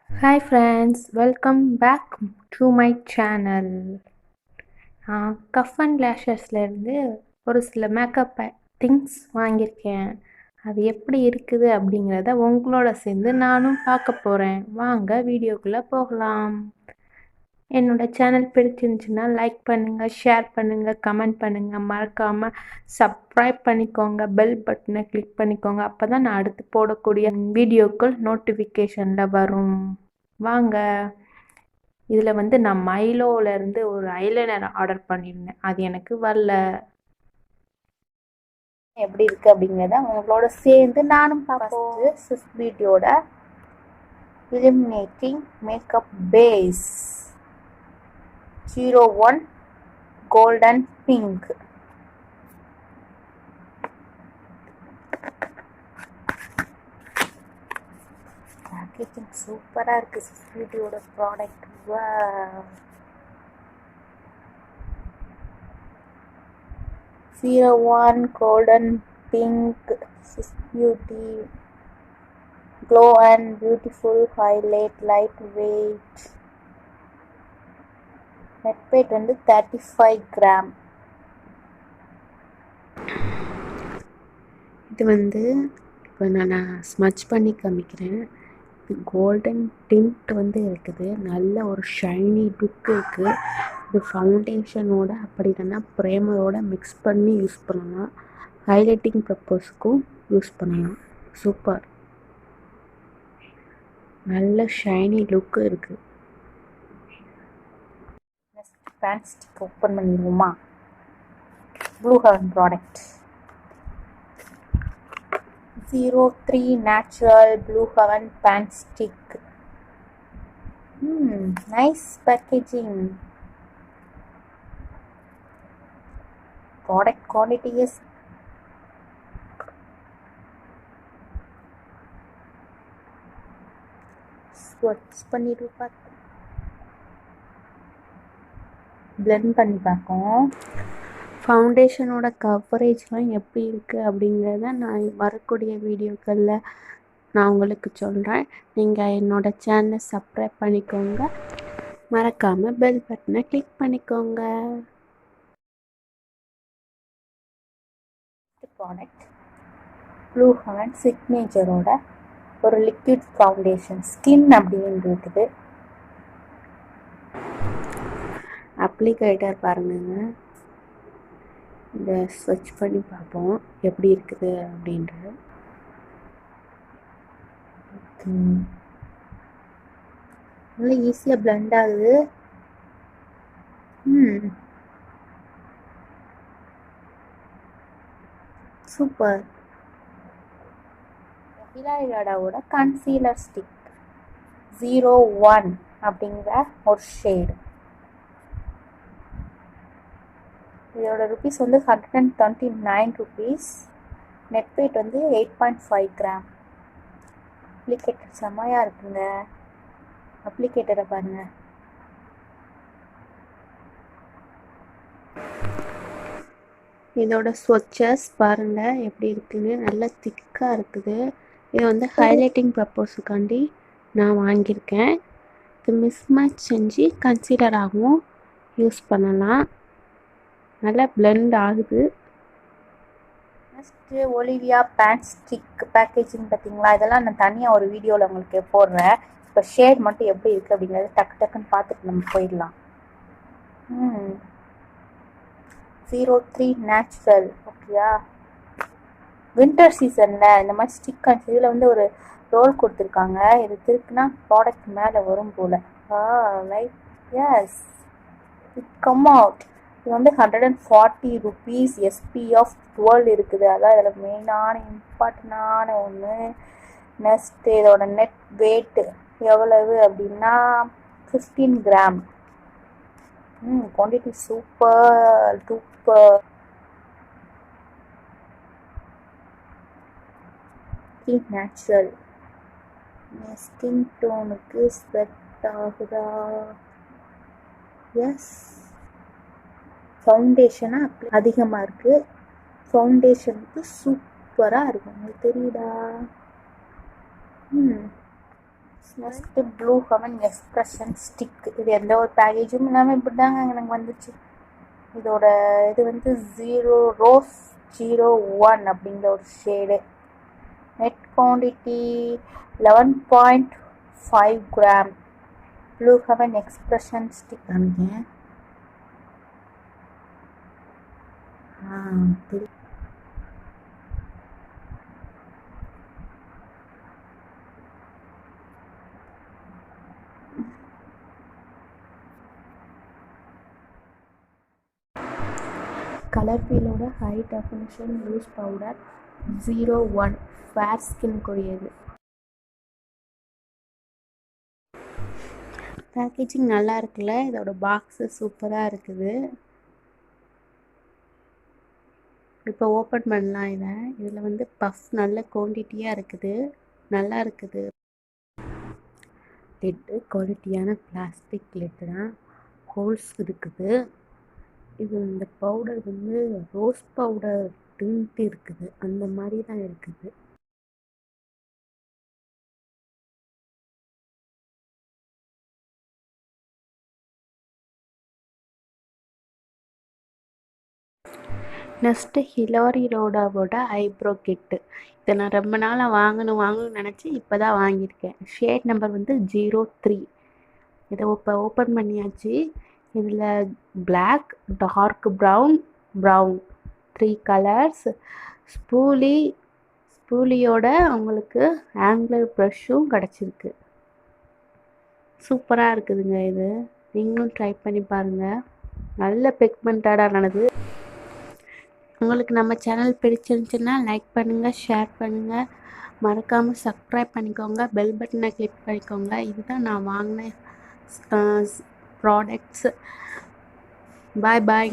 Hi friends, welcome back to my channel. Cuff and லேஷஸ்லேருந்து ஒரு சில மேக்கப் திங்ஸ் வாங்கியிருக்கேன். அது எப்படி இருக்குது அப்படிங்கிறத உங்களோட சேர்ந்து நானும் பார்க்க போகிறேன். வாங்க வீடியோக்குள்ளே போகலாம். என்னோட சேனல் பிடிச்சிருந்துச்சுன்னா லைக் பண்ணுங்கள், ஷேர் பண்ணுங்கள், கமெண்ட் பண்ணுங்கள், மறக்காமல் சப்ஸ்கிரைப் பண்ணிக்கோங்க, பெல் பட்டனை கிளிக் பண்ணிக்கோங்க. அப்போ தான் நான் அடுத்து போடக்கூடிய வீடியோக்கள் நோட்டிஃபிகேஷனில் வரும். வாங்க. இதில் நான் மைலோவிலேருந்து ஒரு ஐலைனர் ஆர்டர் பண்ணியிருந்தேன். அது எனக்கு வரல. எப்படி இருக்குது அப்படிங்கிறத உங்களோட சேர்ந்து நானும் பார்ப்போம். சிஸ் பியூட்டியோட illuminating makeup base 01 golden pink. Packaging சூப்பராக இருக்குது. சிஸ் பியூட்டியோட product 01 golden pink Swiss Beauty glow and beautiful highlight lightweight. net weight 35 gram. இது இப்போ நான் ஸ்மட்ச் பண்ணி காமிக்கிறேன். கோல்டன் டிண்ட் இருக்குது. நல்ல ஒரு ஷைனி லுக் இருக்குது. இது ஃபவுண்டேஷனோட அப்படி இல்லைன்னா ப்ரைமரோட மிக்ஸ் பண்ணி யூஸ் பண்ணலாம். ஹைலைட்டிங் பர்பஸ்க்கும் யூஸ் பண்ணலாம். சூப்பர், நல்ல ஷைனி லுக்கு இருக்குது. பேண்ட் ஸ்டிக் ஓப்பன் பண்ணிடுவோமா? Blue heaven product 03 natural blue heaven pan stick. Nice packaging. Product quality is swatch பண்ணிட்டு பார்த்து blend பண்ணி பார்ப்போம். ஃபவுண்டேஷனோட கவரேஜ்லாம் எப்படி இருக்குது அப்படிங்கிறத நான் வரக்கூடிய வீடியோக்களில் நான் உங்களுக்கு சொல்கிறேன். நீங்கள் என்னோடய சேனலை சப்ஸ்கிரைப் பண்ணிக்கோங்க, மறக்காமல் பெல் பட்டனை கிளிக் பண்ணிக்கோங்க. ப்ராடக்ட் ப்ளூ ஹெவன் சிக்னேச்சரோட ஒரு லிக்விட் ஃபவுண்டேஷன் ஸ்கின் அப்படின்னு இருக்குது. அப்ளிகேட்டர் பாருங்க. இதை ஸ்வட்ச் பண்ணி பார்ப்போம் எப்படி இருக்குது அப்படின்றது. நல்லா ஈஸியாக பிளெண்ட் ஆகுது. சூப்பர். ஹிலாரியோட கன்சீலர் ஸ்டிக் 01 அப்படிங்கிற ஒரு ஷேடு. இதோட rupees 129 rupees. Net wait 8.5 gram. Applicator செம்மையாக இருக்குங்க. அப்ளிகேட்டரை பாருங்க. இதோட ஸ்வட்சஸ் பாருங்க எப்படி இருக்குன்னு. நல்லா திக்காக இருக்குது. இது ஹைலைட்டிங் பர்பஸுக்காண்டி நான் வாங்கியிருக்கேன். இது மிஸ்மேட்ச் செஞ்சு கன்சிடராகவும் யூஸ் பண்ணலாம். நல்லா பிளெண்ட் ஆகுது. Next Olivia pan stick packaging பார்த்தீங்களா? இதெல்லாம் நான் தனியாக ஒரு வீடியோவில் உங்களுக்கு போடுறேன். இப்போ ஷேட் மட்டும் எப்படி இருக்குது அப்படிங்கிறது டக்குன்னு பார்த்துட்டு நம்ம போயிடலாம். 03 நேச்சுரல். ஓகேயா? வின்டர் சீசனில் இந்த மாதிரி ஸ்டிக் இதில் ஒரு ரோல் கொடுத்துருக்காங்க. இது திருக்குன்னா ப்ராடக்ட் மேலே வரும் போல். Like as it come out. இது 140 ருபீஸ். SPF 12 இருக்குது. அதான் இதில் மெயினான இம்பார்ட்டண்டான ஒன்று. நெக்ஸ்ட் இதோட நெட் வெயிட் எவ்வளவு அப்படின்னா 15 gram. Quantity super duper. Natural. Skin டோனுக்கு செட் ஆகுதா? எஸ். ஃபவுண்டேஷனாக அதிகமாக இருக்குது. ஃபவுண்டேஷனுக்கு சூப்பராக இருக்கும். உங்களுக்கு தெரியுதா? Next blue heaven expression stick. இது எந்த ஒரு பேக்கேஜும் இல்லாமல் இப்படி தாங்க எனக்கு வந்துச்சு. இதோட இது வந்து ரோஸ் 01 அப்படிங்கிற ஒரு shade. Net quantity 11.5 gram. Blue heaven expression stick அனுங்க. கலர் ஃபீலோட high definition loose powder 01 fair ஸ்கின்க்குரியது. பேக்கேஜிங் நல்லா இருக்குல்ல. இதோட பாக்ஸு சூப்பராக இருக்குது. இப்போ ஓப்பன் பண்ணலாம். இதில் வந்து பஃப் நல்ல குவான்டிட்டியாக இருக்குது, நல்லா இருக்குது. லிட்டு குவாலிட்டியான பிளாஸ்டிக் லிட்டு தான், ஹோல்ஸ் இருக்குது. இந்த பவுடர் வந்து ரோஸ் பவுடர் டின்ட் இருக்குது, அந்த மாதிரி தான் இருக்குது. நெக்ஸ்ட்டு ஹிலாரி ரோடாவோட ஐப்ரோ கிட்டு. இதை நான் ரொம்ப நாளாக வாங்கணும்னு நினச்சி இப்போ தான் வாங்கியிருக்கேன். ஷேட் நம்பர் வந்து 03. இதை இப்போ ஓப்பன் பண்ணியாச்சு. இதில் பிளாக், டார்க் ப்ரௌன், 3 கலர்ஸ். ஸ்பூலியோட உங்களுக்கு ஆங்குலர் ப்ரஷ்ஷும் கிடச்சிருக்கு. சூப்பராக இருக்குதுங்க. இது நீங்களும் ட்ரை பண்ணி பாருங்கள். நல்ல பிக்மெண்டடானது. உங்களுக்கு நம்ம சேனல் பிடிச்சிருந்துச்சுன்னா லைக் பண்ணுங்கள், ஷேர் பண்ணுங்கள், மறக்காமல் சப்ஸ்கிரைப் பண்ணிக்கோங்க, பெல் பட்டனை கிளிக் பண்ணிக்கோங்க. இதுதான் நான் வாங்கின ப்ராடக்ட்ஸ். பாய்.